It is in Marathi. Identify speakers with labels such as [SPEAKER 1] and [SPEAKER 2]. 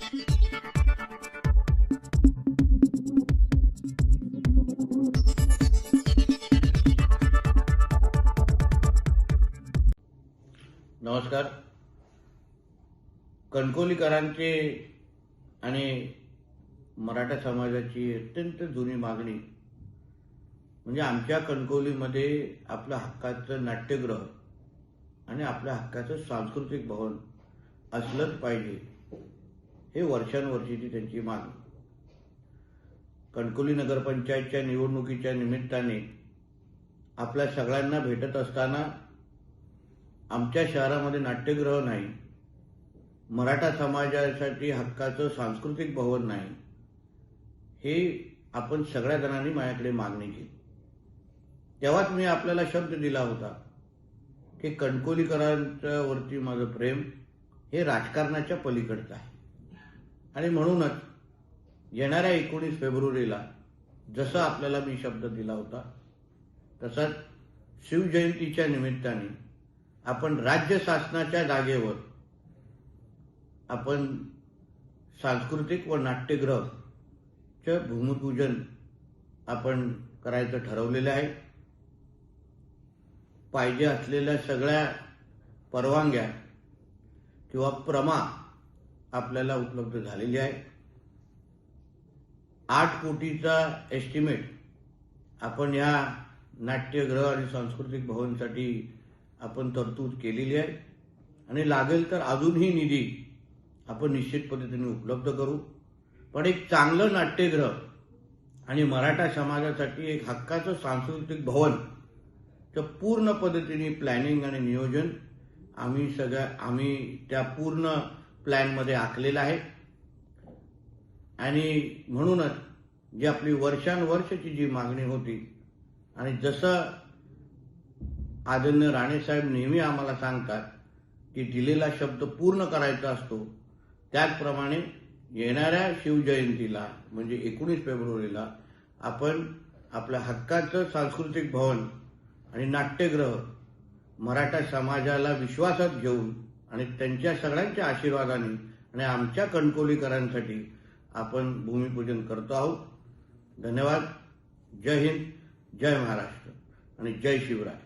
[SPEAKER 1] नमस्कार. कणकवलीकरांची आणि मराठा समाजाची अत्यंत जुनी मागणी म्हणजे आमच्या कणकवलीमध्ये आपल्या हक्काचं नाट्यगृह आणि आपल्या हक्काचं सांस्कृतिक भवन असलंच पाहिजे, हे वर्षानुवर्षीची त्यांची मागणी. कणकवली नगरपंचायतच्या निवडणुकीच्या निमित्ताने आपल्या सगळ्यांना भेटत असताना आमच्या शहरामध्ये नाट्यगृह नाही, मराठा समाजासाठी हक्काचं सांस्कृतिक भवन नाही, हे आपण सगळ्या जणांनी माझ्याकडे मागणी केली. तेव्हाच मी आपल्याला शब्द दिला होता की कणकवलीकरांच्या वरती माझं प्रेम हे राजकारणाच्या पलीकडचं आहे आणि म्हणूनच येणाऱ्या 19 फेब्रुवारीला जसा आपल्याला मी शब्द दिला होता तसाच शिवजयंतीच्या निमित्ताने आपण राज्य शासनाच्या जागेवर आपण सांस्कृतिक व नाट्यगृहचं भूमिपूजन आपण करायचं ठरवलेलं आहे. पाहिजे असलेल्या सगळ्या परवानग्या किंवा प्रमा आपल्याला उपलब्ध झालेली आहे. 8 कोटीचा एस्टिमेट आपण या नाट्यगृह आणि सांस्कृतिक भवनसाठी आपण तरतूद केलेली आहे आणि लागेल तर अजूनही निधी आपण निश्चित पद्धतीने उपलब्ध करू. पण एक चांगलं नाट्यगृह आणि मराठा समाजासाठी एक हक्काचं सांस्कृतिक भवन चं पूर्ण पद्धतीने प्लॅनिंग आणि नियोजन आम्ही त्या पूर्ण प्लॅनमध्ये आखलेलं आहे. आणि म्हणूनच जी आपली वर्षानुवर्षाची जी मागणी होती आणि जसं आदरणीय राणेसाहेब नेहमी आम्हाला सांगतात की दिलेला शब्द पूर्ण करायचा असतो, त्याचप्रमाणे येणाऱ्या शिवजयंतीला म्हणजे 19 फेब्रुवारीला आपण आपल्या हक्काचं सांस्कृतिक भवन आणि नाट्यगृह मराठा समाजाला विश्वासात घेऊन आणि त्यांच्या सगळ्यांच्या आशीर्वादाने आणि आमच्या कणकवलीकरांसाठी आपण भूमिपूजन करतो आहोत. धन्यवाद. जय हिंद, जय महाराष्ट्र आणि जय शिवराय.